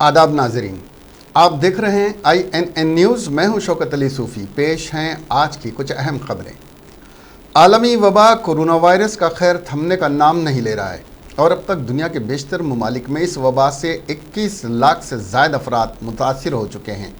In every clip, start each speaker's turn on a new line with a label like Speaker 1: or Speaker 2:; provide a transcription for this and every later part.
Speaker 1: आदाब नाजरीन, आप देख रहे हैं INN न्यूज़। मैं हूं शौकत अली सूफ़ी। पेश हैं आज की कुछ अहम खबरें। आलमी वबा कोरोना वायरस का खैर थमने का नाम नहीं ले रहा है और अब तक दुनिया के बेशतर ममालिक में इस वबा से 21 लाख से ज़ायद अफराद मुतासिर हो चुके हैं।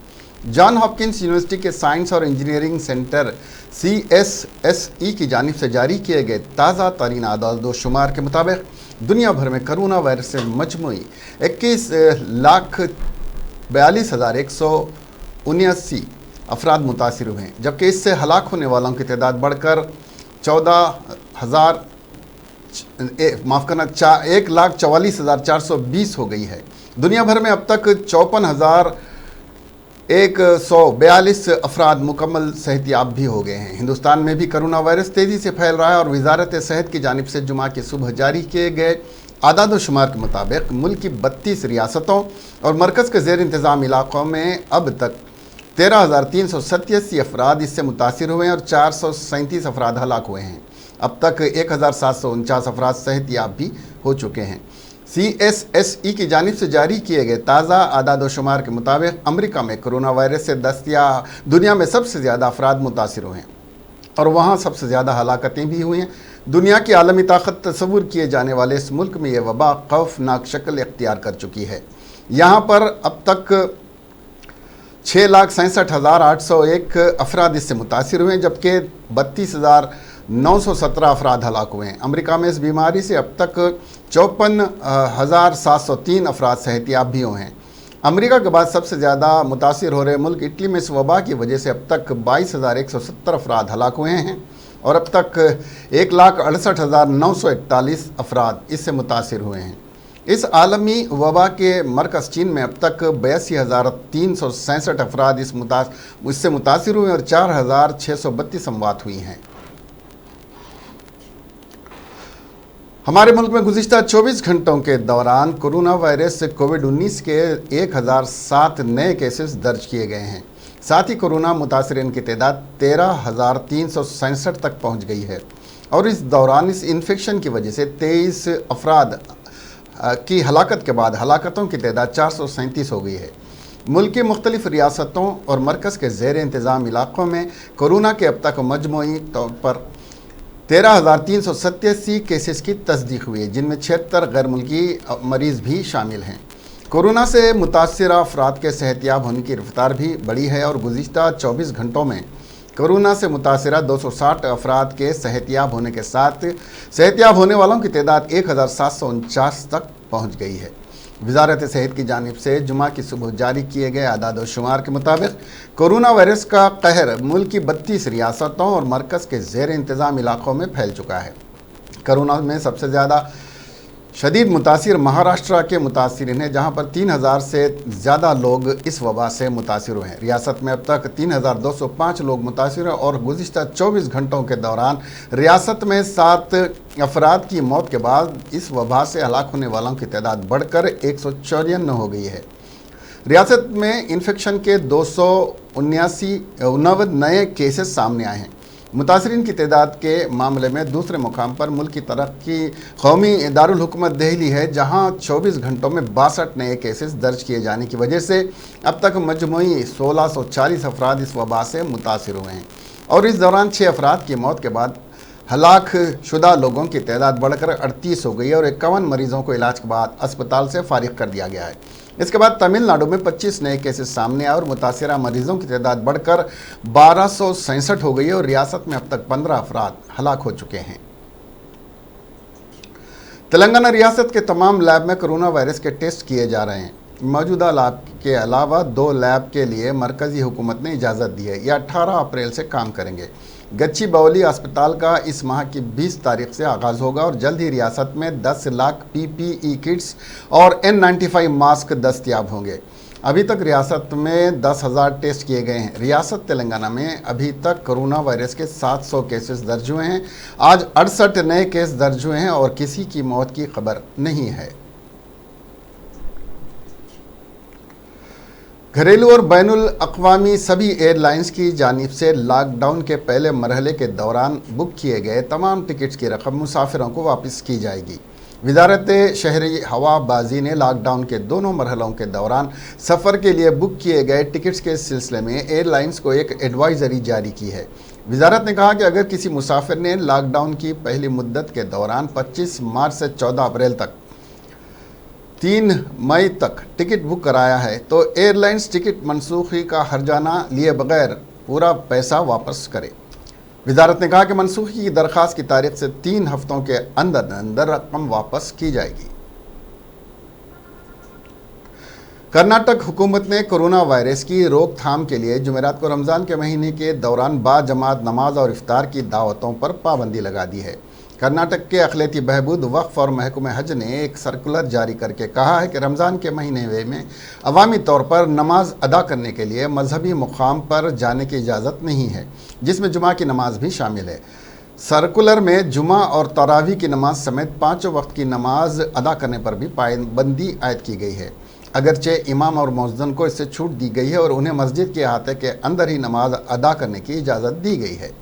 Speaker 1: जॉन हॉपकिंस यूनिवर्सिटी के साइंस और इंजीनियरिंग सेंटर CSSE की जानिब से जारी किए गए ताज़ा तरीन आदाद-ओ-शुमार के मुताबिक दुनिया भर में कोरोना वायरस से मजमूई 21,42,179 अफराद मुतासिर हुए हैं, जबकि इससे हलाक होने वालों की तादाद बढ़कर 1,44,420 हो गई है। दुनिया भर में अब तक 54,142 अफराद मुकम्मल सेहतियाब भी हो गए हैं। हिंदुस्तान में भी कोरोना वायरस तेज़ी से फैल रहा है और वजारत सेहत की जानिब से जुमा की सुबह जारी किए गए आदाद-ओ-शुमार के मुताबिक मुल्क की 32 रियासतों और मरकज़ के ज़ेर इंतज़ाम इलाक़ों में अब तक 13,387 अफराद इससे मुतासिर हुए हैं और 437 अफराद हलाक हुए हैं। अब तक 1,749 अफराद सेहतियाब भी हो चुके हैं। CSSE की जानिब से जारी किए गए ताज़ा आदाद-ओ-शुमार के मुताबिक अमरीका में कोरोना वायरस से दुनिया में सबसे ज़्यादा अफराद मुतासिर हुए हैं और वहाँ सबसे ज़्यादा हलाकतें भी हुई हैं। दुनिया की आलमी ताकत तस्वुर किए जाने वाले इस मुल्क में यह वबा खौफनाक शक्ल इख्तियार कर चुकी है। यहाँ पर अब तक 6,67,801 अफराद इससे मुतासिर हुए हैं, जबकि 32,917 अफराद हलाक हुए हैं। अमरीका में इस बीमारी से अब तक 54,703 अफराद सेहतियाब भी हुए हैं। अमरीका के बाद सबसे ज़्यादा मुतासिर हो रहे मुल्क इटली में इस वबा की वजह से अब तक 22,170 अफराद हलाक हुए हैं और अब तक 1,68,941 अफराद इससे मुतासिर हुए हैं। इस आलमी वबा के मरकज़ चीन में अब तक 82,367 अफराद इससे मुतासिर हुए और 4,632 अमवात हुई हैं। हमारे मुल्क में गुज़िश्ता 24 घंटों के दौरान कोरोना वायरस से कोविड-19 के 1,007 नए केसेस दर्ज किए गए हैं। साथ ही कोरोना मुतासिरीन की तादाद 13,367 तक पहुंच गई है और इस दौरान इस इन्फेक्शन की वजह से 23 अफराद की हलाकत के बाद हलाकतों की तादाद 437 हो गई है। मुल्क की मुख्तलिफ रियासतों और मरकज़ के ज़ेर इंतज़ाम इलाक़ों में कोरोना के अब तक मजमूई तौर पर 13,387 केसेस की तस्दीक हुई है, जिनमें 76 गैर मुल्की मरीज़ भी शामिल हैं। कोरोना से मुतासिर अफराद के सेहतियाब होने की रफ्तार भी बढ़ी है और गुज़िश्ता 24 घंटों में कोरोना से मुतासिर 260 अफराद के सेहतियाब होने के साथ सेहतियाब होने वालों की तादाद 1,749 तक पहुँच गई है। वजारत सेहत की जानिब से जुमा की सुबह जारी किए गए आदाद-ओ-शुमार के मुताबिक कोरोना वायरस का कहर मुल्क की 32 रियासतों और मरकज़ के ज़ेर इंतज़ाम इलाक़ों में फैल चुका है। कोरोना में सबसे ज़्यादा शदीद मुतासिर महाराष्ट्र के मुतासिरीन हैं, जहाँ पर 3,000 से ज़्यादा लोग इस वबा से मुतासिर हुए हैं। रियासत में अब तक 3,205 लोग मुतासिर हैं और गुज़िश्ता 24 घंटों के दौरान रियासत में 7 अफराद की मौत के बाद इस वबा से हलाक होने वालों की तादाद बढ़कर 154 हो गई है। रियासत में इन्फेक्शन के 279 नए केसेस सामने आए हैं। मुतासिरीन की तादाद के मामले में दूसरे मुकाम पर मुल्क की तरक्की कौमी दारुल हुकूमत दिल्ली है, जहां 24 घंटों में 62 नए केसेस दर्ज किए जाने की वजह से अब तक मजमूई 1,640 अफराद इस वबा से मुतासिर हुए हैं और इस दौरान 6 अफराद की मौत के बाद हलाक शुदा लोगों की तादाद बढ़कर 38 हो गई है और 51 मरीज़ों को इलाज के बाद अस्पताल से फारिग कर दिया गया है। इसके बाद तमिलनाडु में 25 नए केसेस सामने आए और मुतासिरा मरीज़ों की तादाद बढ़कर 1,267 हो गई है और रियासत में अब तक 15 अफराद हलाक हो चुके हैं। तेलंगाना रियासत के तमाम लैब में कोरोना वायरस के टेस्ट किए जा रहे हैं। मौजूदा लैब के अलावा 2 लैब के लिए मरकज़ी हुकूमत ने इजाज़त दी है। यह 18 अप्रैल से काम करेंगे। गच्चीबौली अस्पताल का इस माह की 20 तारीख से आगाज़ होगा और जल्द ही रियासत में 10 लाख PPE किट्स और N95 मास्क दस्तयाब होंगे। अभी तक रियासत में 10,000 टेस्ट किए गए हैं। रियासत तेलंगाना में अभी तक कोरोना वायरस के 700 केसेस दर्ज हुए हैं। आज 68 नए केस दर्ज हुए हैं और किसी की मौत की खबर नहीं है। घरेलू और बैनुल अक़वामी सभी एयरलाइंस की जानिब से लॉकडाउन के पहले मरहले के दौरान बुक किए गए तमाम टिकट्स की रकम मुसाफिरों को वापस की जाएगी। वजारत शहरी हवा बाजी ने लॉकडाउन के दोनों मरहलों के दौरान सफ़र के लिए बुक किए गए टिकट्स के सिलसिले में एयरलाइंस को एक एडवाइजरी जारी की है। वजारत ने कहा कि अगर किसी मुसाफिर ने लॉकडाउन की पहली मुद्दत के दौरान 25 मार्च से 14 अप्रैल तक 3 मई तक टिकट बुक कराया है तो एयरलाइंस टिकट मनसूखी का हर्जाना लिए बगैर पूरा पैसा वापस करे। वजारत ने कहा कि मनसूखी की दरख्वास्त की तारीख से 3 हफ्तों के अंदर अंदर रकम वापस की जाएगी। कर्नाटक हुकूमत ने कोरोना वायरस की रोकथाम के लिए जुमेरात को रमज़ान के महीने के दौरान बाजमात नमाज और इफ्तार की दावतों पर पाबंदी लगा दी है। कर्नाटक के अक़लियती बहबूद वक्फ और महकमे हज ने एक सर्कुलर जारी करके कहा है कि रमज़ान के महीने में अवामी तौर पर नमाज अदा करने के लिए मजहबी मुकाम पर जाने की इजाज़त नहीं है, जिसमें जुमा की नमाज भी शामिल है। सर्कुलर में जुमा और तरावी की नमाज समेत 5 वक्त की नमाज अदा करने पर भी पाबंदी आयद की गई है। अगरचे इमाम और मुअज्जिन को इससे छूट दी गई है और उन्हें मस्जिद के अहाते के अंदर ही नमाज अदा करने की इजाज़त दी गई है।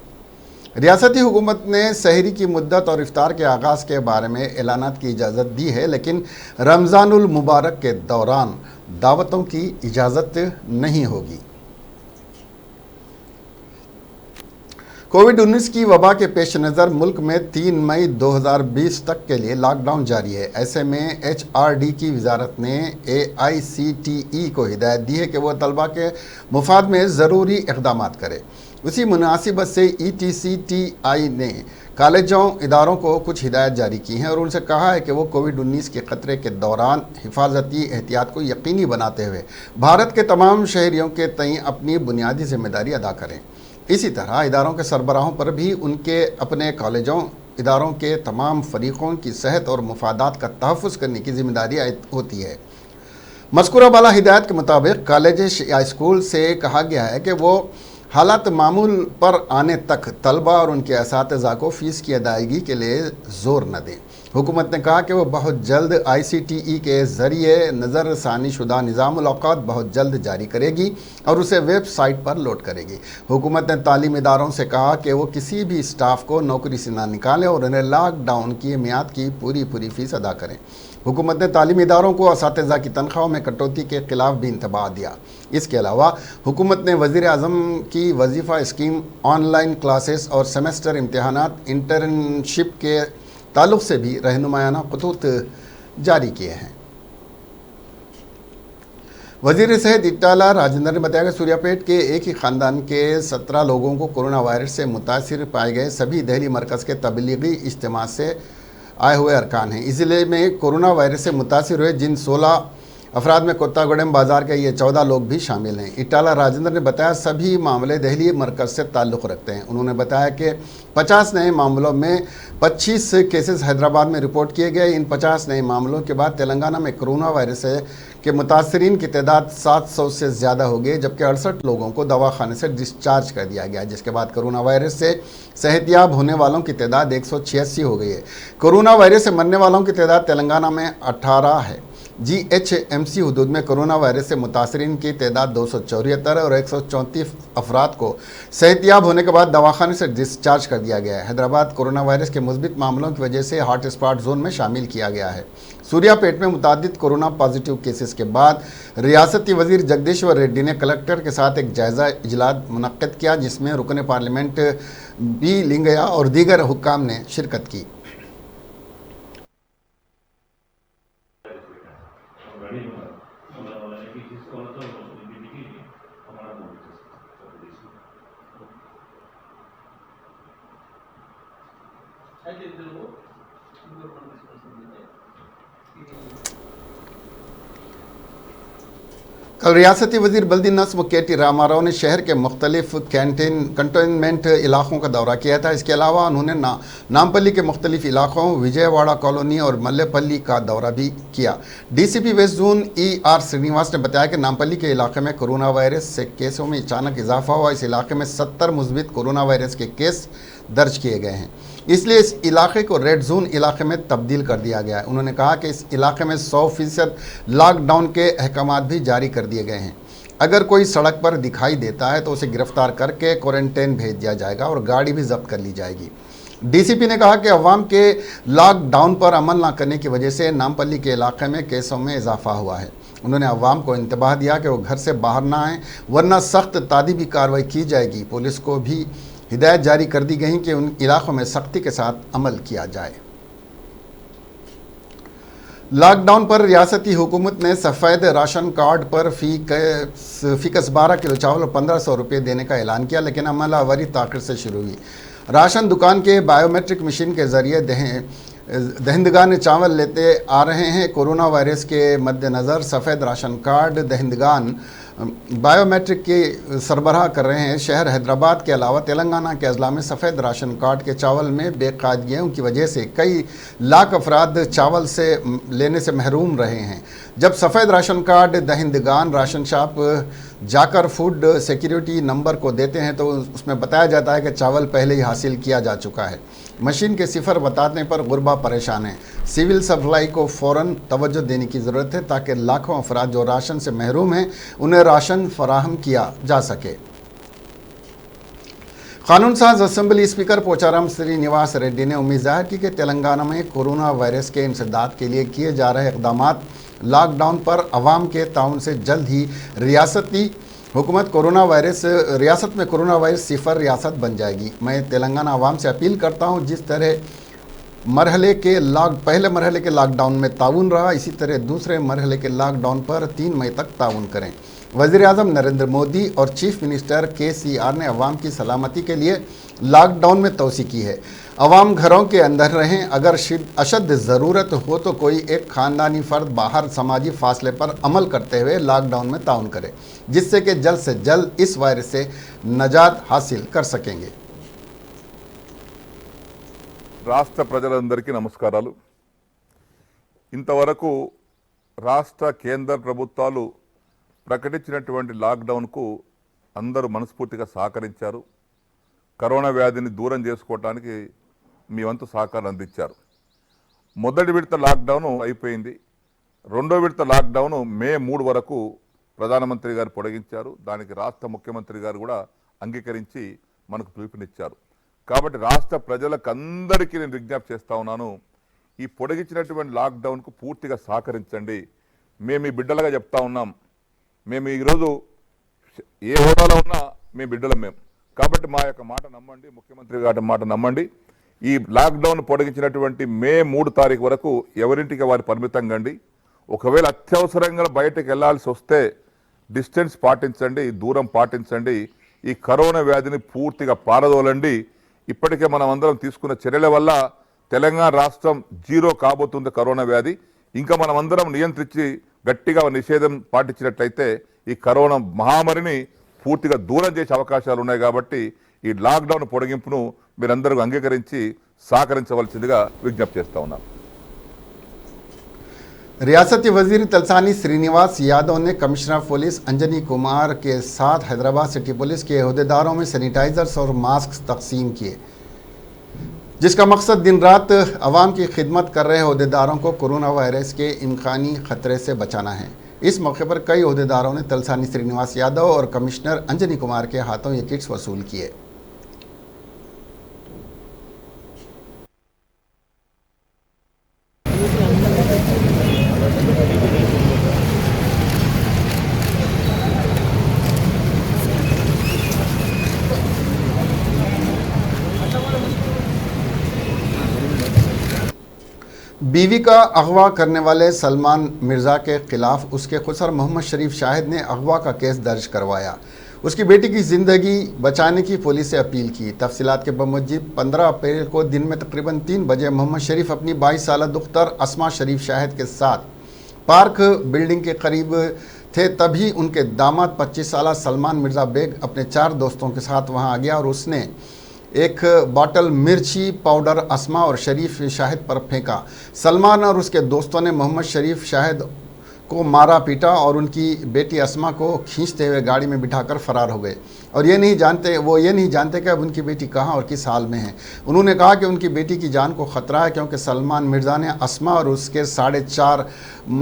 Speaker 1: रियासती हुकूमत ने सहरी की मुद्दत और इफ्तार के आगाज़ के बारे में ऐलानात की इजाज़त दी है, लेकिन रमज़ानुल मुबारक के दौरान दावतों की इजाज़त नहीं होगी। कोविड-19 की वबा के पेश नज़र मुल्क में 3 मई 2020 तक के लिए लॉकडाउन जारी है। ऐसे में HRD की वजारत ने AICTE को हिदायत दी है कि वह तलबा के मुफाद में ज़रूरी इक़दाम करे। उसी मुनासिबत से ETCTI ने कॉलेजों इदारों को कुछ हिदायत जारी की हैं और उनसे कहा है कि वो कोविड-19 के ख़तरे के दौरान हिफाजती एहतियात को यकीनी बनाते हुए भारत के तमाम शहरियों के तय अपनी बुनियादी जिम्मेदारी अदा करें। इसी तरह इदारों के सरबराहों पर भी उनके अपने कॉलेजों इदारों के तमाम फरीक़ों की सेहत और मुफादात का तहफ़्फ़ुज़ करने की जिम्मेदारी होती है। मज़कूरा बाला हिदायत के मुताबिक कॉलेज या स्कूल से कहा गया है कि वो हालात मामूल पर आने तक तलबा और उनके असातिज़ा को फ़ीस की अदायगी के लिए ज़ोर न दें। हुकूमत ने कहा कि वह बहुत जल्द ICTE के ज़रिए नज़र सानी शुदा निज़ामुल औक़ात बहुत जल्द जारी करेगी और उसे वेबसाइट पर लोड करेगी। हुकूमत ने तालीमी इदारों से कहा कि वो किसी भी स्टाफ को नौकरी से ना निकालें और उन्हें लॉकडाउन की मियाद की पूरी फ़ीस अदा करें। हुकूमत ने तालीमी इदारों को असातिज़ा की तनख्वाहों में कटौती के ख़िलाफ़ भी इंतबाह दिया। इसके अलावा हुकूमत ने वज़ीर आज़म की वजीफ़ा स्कीम, ऑनलाइन क्लासेस और सेमेस्टर इम्तहानात, इंटर्नशिप के ताल्लुक़ से भी रहनुमायाना ख़ुतूत जारी किए हैं। वज़ीर सेहत इटाला राजेंद्र ने बताया कि सूर्यापेट के एक ही ख़ानदान के 17 लोगों को कोरोना वायरस से मुतासिर पाए गए सभी दहली मरकज़ के तबलीगी इज्तिमा से आए हुए अरकान हैं। इस ज़िले में कोरोना वायरस से मुतासिर हुए जिन 16 अफराद में कोत्तागुडेम बाज़ार के ये 14 लोग भी शामिल हैं। इटाला राजेंद्र ने बताया सभी मामले दहली मरकज़ से ताल्लुक़ रखते हैं। उन्होंने बताया कि 50 नए मामलों में 25 केसेस हैदराबाद में रिपोर्ट किए गए। इन 50 नए मामलों के बाद तेलंगाना में कोरोना वायरस के मुतासरीन की तादाद 700 से ज़्यादा हो गई, जबकि 68 लोगों को दवाखाने से डिस्चार्ज कर दिया गया, जिसके बाद कोरोना वायरस से सेहतियाब होने वालों की तादाद 186 हो गई है। कोरोना वायरस से मरने वालों की तादाद तेलंगाना में 18 है। GHMC हदूद में कोरोना वायरस से मुतासरीन की तादाद 274 और 134 अफराद को सेहतियाब होने के बाद दवाखाने से डिस्चार्ज कर दिया गया है। हैदराबाद कोरोना वायरस के मुस्बित मामलों की वजह से हॉट स्पॉट जोन में शामिल किया गया है। सूर्यापेट में मुतादिद कोरोना पॉजिटिव केसेस के बाद रियासती वजीर जगदीश्वर रेड्डी ने कलेक्टर के साथ एक जायज़ा इजलास मुनक्किद किया, जिसमें रुकन पार्लियामेंट बी लिंगया और दीगर हुक्काम ने शिरकत की। कल रियासती वज़ीर बल्दी नस्म KT रामाराव ने शहर के मुख्तलिफ कंटेनमेंट इलाक़ों का दौरा किया था। इसके अलावा उन्होंने नामपल्ली के मुख्तलिफ इलाक़ों, विजयवाड़ा कॉलोनी और मल्लेपल्ली का दौरा भी किया। DCP west zone ER Srinivas ने बताया कि नामपल्ली के इलाके में कोरोना वायरस से केसों में अचानक इजाफा हुआ। इस इलाके में 70 मुस्बित कोरोना वायरस के केस दर्ज किए गए हैं, इसलिए इस इलाके को रेड जोन इलाके में तब्दील कर दिया गया है। उन्होंने कहा कि इस इलाके में 100% लॉकडाउन के अहकामात भी जारी कर दिए गए हैं। अगर कोई सड़क पर दिखाई देता है तो उसे गिरफ्तार करके क्वारंटाइन भेज दिया जाएगा और गाड़ी भी जब्त कर ली जाएगी। डीसीपी ने कहा कि अवाम के लॉकडाउन पर अमल न करने की वजह से नामपल्ली के इलाके में केसों में इजाफा हुआ है। उन्होंने अवाम को इंतबाह दिया कि वो घर से बाहर ना आएँ, वरना सख्त तादीबी कार्रवाई की जाएगी। पुलिस को भी हिदायत जारी कर दी गई कि उन इलाकों में सख्ती के साथ अमल किया जाए। लॉकडाउन पर रियासती हुकूमत ने सफ़ेद राशन कार्ड पर फीकस 12 किलो चावल और 1500 रुपये देने का ऐलान किया, लेकिन अमलावरी ताख़िर से शुरू हुई। राशन दुकान के बायोमेट्रिक मशीन के ज़रिए दहिंदगान चावल लेते आ रहे हैं। कोरोना वायरस के मद्देनज़र सफ़ेद राशन कार्ड दहिंदगान बायोमेट्रिक की सरबराह कर रहे हैं। शहर हैदराबाद के अलावा तेलंगाना के अजला में सफ़ेद राशन कार्ड के चावल में बेकायदगियों की वजह से कई लाख अफराद चावल से लेने से महरूम रहे हैं। जब सफ़ेद राशन कार्ड दहिंदगान राशन शॉप जाकर फूड सिक्योरिटी नंबर को देते हैं तो उसमें बताया जाता है कि चावल पहले ही हासिल किया जा चुका है। मशीन के सिफर बताने पर गुरबा परेशान है। सिविल सप्लाई को फ़ौरन तवज्जो देने की ज़रूरत है ताकि लाखों अफराद जो राशन से महरूम हैं उन्हें राशन फराहम किया जा सके। कानून साज असम्बली स्पीकर पोचाराम श्रीनिवास रेड्डी ने उम्मीद जाहिर की कि तेलंगाना में कोरोना वायरस के इंसदाद के लिए किए जा रहे इक़दामात लॉकडाउन पर अवाम के ताउन से जल्द ही रियासत में कोरोना वायरस सिफर रियासत बन जाएगी। मैं तेलंगाना अवाम से अपील करता हूं, जिस तरह पहले मरहले के लॉकडाउन में ताउन रहा, इसी तरह दूसरे मरहले के लॉकडाउन पर 3 मई तक ताउन करें। वज़ीर-ए-आज़म नरेंद्र मोदी और चीफ मिनिस्टर KCR ने अवाम की सलामती के लिए लॉकडाउन में तोसी की है। अवाम घरों के अंदर रहें, अगर अशद ज़रूरत हो तो कोई एक ख़ानदानी फ़र्द बाहर समाजी फासले पर अमल करते हुए लॉकडाउन में ताउन करे, जिससे कि जल्द से जल्द इस वायरस से नजात हासिल कर सकेंगे।
Speaker 2: రాష్ట్ర ప్రజలందరికీ నమస్కారాలు। ఇంతవరకు రాష్ట్ర కేంద్ర ప్రభుత్వాలు ప్రకటించినటువంటి లాక్డౌన్కు అందరూ మనస్ఫూర్తిగా సహకరించారు। కరోనా వ్యాధిని దూరం చేసుకోవడానికి మీ వంతు సహకారం అందించారు। మొదటి విడత లాక్డౌన్ అయిపోయింది। రెండో విడత లాక్డౌన్ మే 3 వరకు ప్రధానమంత్రి గారు పొడిగించారు। దానికి రాష్ట్ర ముఖ్యమంత్రి గారు కూడా అంగీకరించి మనకు పిలుపునిచ్చారు। కాబట్టి రాష్ట్ర ప్రజలకు అందరికీ నేను విజ్ఞప్తి చేస్తా ఉన్నాను, ఈ పొడిగించినటువంటి లాక్డౌన్కు పూర్తిగా సహకరించండి। మేము ఈ బిడ్డలుగా చెప్తా ఉన్నాం, మేము ఈరోజు ఏ హోదాలో ఉన్నా మీ బిడ్డలం మేము। కాబట్టి మా యొక్క మాట నమ్మండి, ముఖ్యమంత్రి గారి మాట నమ్మండి। ఈ లాక్డౌన్ పొడిగించినటువంటి మే 3 తారీఖు వరకు ఎవరింటికి వారి పరిమితం కండి। ఒకవేళ అత్యవసరంగా బయటకు వెళ్లాల్సి వస్తే డిస్టెన్స్ పాటించండి, దూరం పాటించండి। ఈ కరోనా వ్యాధిని పూర్తిగా పారదోలండి। ఇప్పటికే మనం అందరం తీసుకున్న చర్యల వల్ల తెలంగాణ రాష్ట్రం జీరో కాబోతుంది కరోనా వ్యాధి। ఇంకా మనం అందరం నియంత్రించి గట్టిగా నిషేధం పాటించినట్లయితే ఈ కరోనా మహమ్మారిని పూర్తిగా దూరం చేసే అవకాశాలు ఉన్నాయి। కాబట్టి ఈ లాక్డౌన్ పొడిగింపును మీరందరూ అంగీకరించి సహకరించవలసిందిగా విజ్ఞప్తి చేస్తా ఉన్నాను।
Speaker 1: रियासती वजीर तलसानी श्रीनिवास यादव ने कमिश्नर पुलिस अंजनी कुमार के साथ हैदराबाद सिटी पुलिस के अहदेदारों में सैनिटाइजर्स और मास्क तकसीम किए, जिसका मकसद दिन रात अवाम की खिदमत कर रहे अहदेदारों को कोरोना वायरस के इम्कानी ख़तरे से बचाना है। इस मौके पर कई अहदेदारों ने तलसानी श्रीनिवास यादव और कमिश्नर अंजनी कुमार के हाथों ये किट्स वसूल किए। बीवी का अगवा करने वाले सलमान मिर्ज़ा के ख़िलाफ़ उसके खुसर मोहम्मद शरीफ शाहिद ने अगवा का केस दर्ज करवाया। उसकी बेटी की ज़िंदगी बचाने की पुलिस से अपील की। तफसीलात के बमुजिब 15 अप्रैल को दिन में तकरीबन 3 बजे मोहम्मद शरीफ अपनी 22 साल दुख्तर अस्मा शरीफ शाहिद के साथ पार्क बिल्डिंग के करीब थे। तभी उनके दामाद 25 साल सलमान मिर्ज़ा बेग अपने 4 दोस्तों के साथ वहां आ गया और उसने एक बॉटल मिर्ची पाउडर अस्मा और शरीफ शाहिद पर फेंका। सलमान और उसके दोस्तों ने मोहम्मद शरीफ शाहिद को मारा पीटा और उनकी बेटी अस्मा को खींचते हुए गाड़ी में बिठाकर फरार हो गए और ये नहीं जानते कि अब उनकी बेटी कहाँ और किस हाल में है। उन्होंने कहा कि उनकी बेटी की जान को ख़तरा है क्योंकि सलमान मिर्ज़ा ने अस्मा और उसके 4.5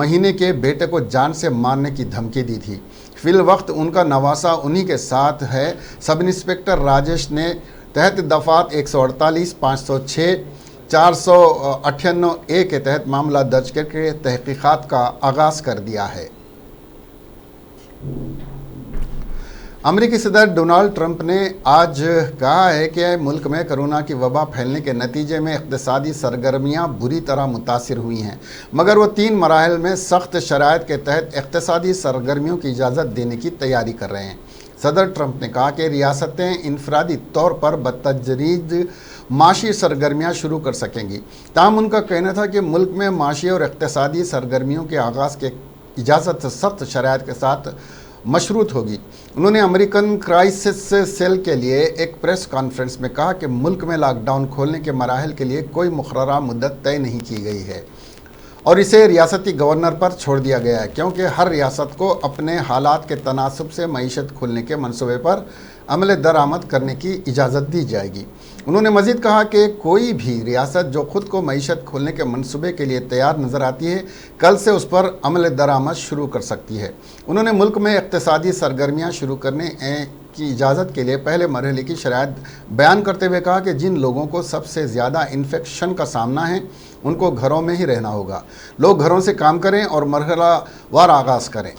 Speaker 1: महीने के बेटे को जान से मारने की धमकी दी थी। फिल वक्त उनका नवासा उन्हीं के साथ है। सब इंस्पेक्टर राजेश ने तहत दफात 148, 506, 498A के तहत मामला दर्ज करके तहकीकात का आगाज़ कर दिया है। अमेरिकी सदर डोनाल्ड ट्रंप ने आज कहा है कि मुल्क में कोरोना की वबा फैलने के नतीजे में इक़्तिसादी सरगर्मियां बुरी तरह मुतासिर हुई हैं, मगर वो 3 मराहिल में सख्त शराइत के तहत इक़्तिसादी सरगर्मियों की इजाज़त देने की तैयारी कर रहे हैं। सदर ट्रंप ने कहा कि रियासतें इनफरादी तौर पर बतदरीज माशी सरगर्मियाँ शुरू कर सकेंगी। ताहम उनका कहना था कि मुल्क में माशी और इक़्तिसादी सरगर्मियों के आगाज़ के इजाज़त सख्त शराइत के साथ मशरूत होगी। उन्होंने अमेरिकन क्राइसिस सेल के लिए एक प्रेस कॉन्फ्रेंस में कहा कि मुल्क में लॉकडाउन खोलने के मराहिल के लिए कोई मुकर्ररा मुद्दत तय नहीं की गई है और इसे रियासती गवर्नर पर छोड़ दिया गया है, क्योंकि हर रियासत को अपने हालात के तनासब से मईशत खुलने के मनसूबे पर अमल दरामद करने की इजाज़त दी जाएगी। उन्होंने मज़ीद कहा कि कोई भी रियासत जो ख़ुद को मईशत खोलने के मनसूबे के लिए तैयार नज़र आती है, कल से उस पर अमल दरामद शुरू कर सकती है। उन्होंने मुल्क में इक़्तिसादी सरगर्मियाँ शुरू करने की इजाज़त के लिए पहले मरहले की शराइत बयान करते हुए कहा कि जिन लोगों को सबसे ज़्यादा इन्फेक्शन का सामना है उनको घरों में ही रहना होगा। लोग घरों से काम करें और मरहला वार आगाज़ करें।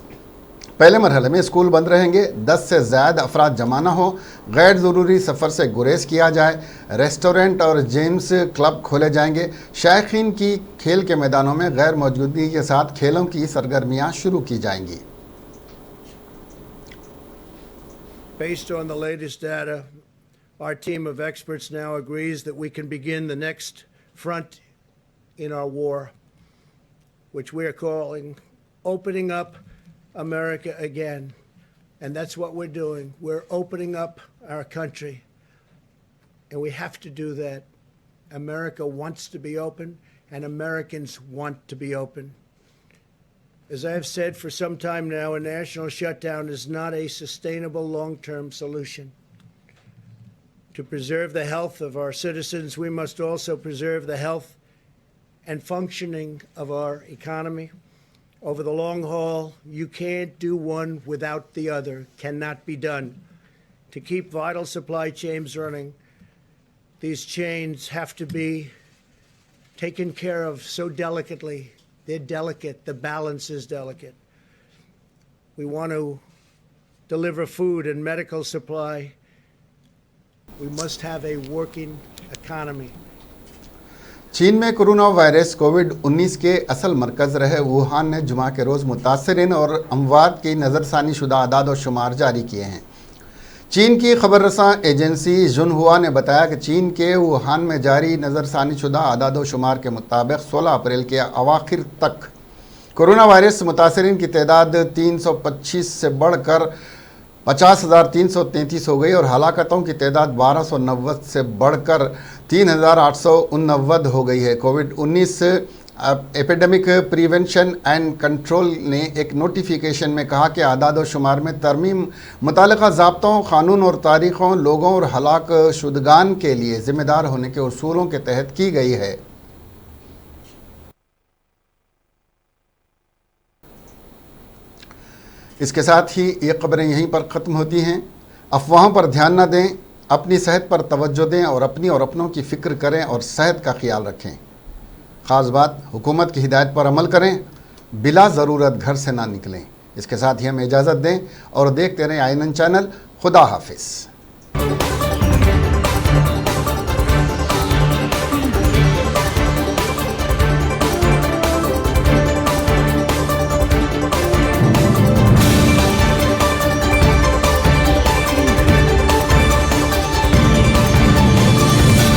Speaker 1: पहले मरहले में स्कूल बंद रहेंगे, 10 से ज़्यादा अफराद जमा ना हो, गैर ज़रूरी सफ़र से गुरेज किया जाए, रेस्टोरेंट और जेम्स क्लब खोले जाएंगे, शायकीन की खेल के मैदानों में गैर मौजूदगी के साथ खेलों की सरगर्मियाँ शुरू की जाएंगी।
Speaker 3: Based on the latest data, our team of experts now agrees that we can begin the next front in our war, which we are calling opening up America again. And that's what we're doing. We're opening up our country. And we have to do that. America wants to be open, and Americans want to be open. As I have said for some time now, a national shutdown is not a sustainable long-term solution. To preserve the health of our citizens, we must also preserve the health and functioning of our economy. Over the long haul, you can't do one without the other. Cannot be done. To keep vital supply chains running, these chains have to be taken care of so delicately. They're delicate. The balance is delicate. We want to deliver food and medical supply. We must have a working economy.
Speaker 1: चीन में corona virus कोविड-19 के असल मरकज़ रहे Wuhan ने जुमा के रोज़ मुतासरीन और अमवात की नज़रसानी शुदा आदाद और शुमार जारी किए हैं। चीन की खबर रसां एजेंसी जुनहुआ ने बताया कि चीन के वुहान में जारी नज़रसानी शुदा आदाद और शुमार के मुताबिक 16 अप्रैल के अवाखिर तक कोरोना वायरस मुतासरीन की तादाद 325 से बढ़कर 50,333 हो गई और हलाकतों की तादाद 1290 से बढ़कर 3,889 हो गई है। कोविड-19 एपिडेमिक प्रिवेंशन एंड कंट्रोल ने एक नोटिफिकेशन में कहा कि आदाद और शुमार में तरमीम मुताल्लिक़ा ज़ाब्तों, क़ानून और तारीख़ों, लोगों और हलाक शुदगान के लिए ज़िम्मेदार होने के उसूलों के तहत की गई है। इसके साथ ही ये खबरें यहीं पर ख़त्म होती हैं। अफवाहों पर ध्यान न दें, अपनी सेहत पर तवज्जो दें और अपनी और अपनों की फ़िक्र करें और सेहत का ख्याल रखें। ख़ास बात, हुकूमत की हिदायत पर अमल करें, बिला ज़रूरत घर से ना निकलें। इसके साथ ही हमें इजाज़त दें और देखते रहें INN चैनल। खुदा हाफिज़।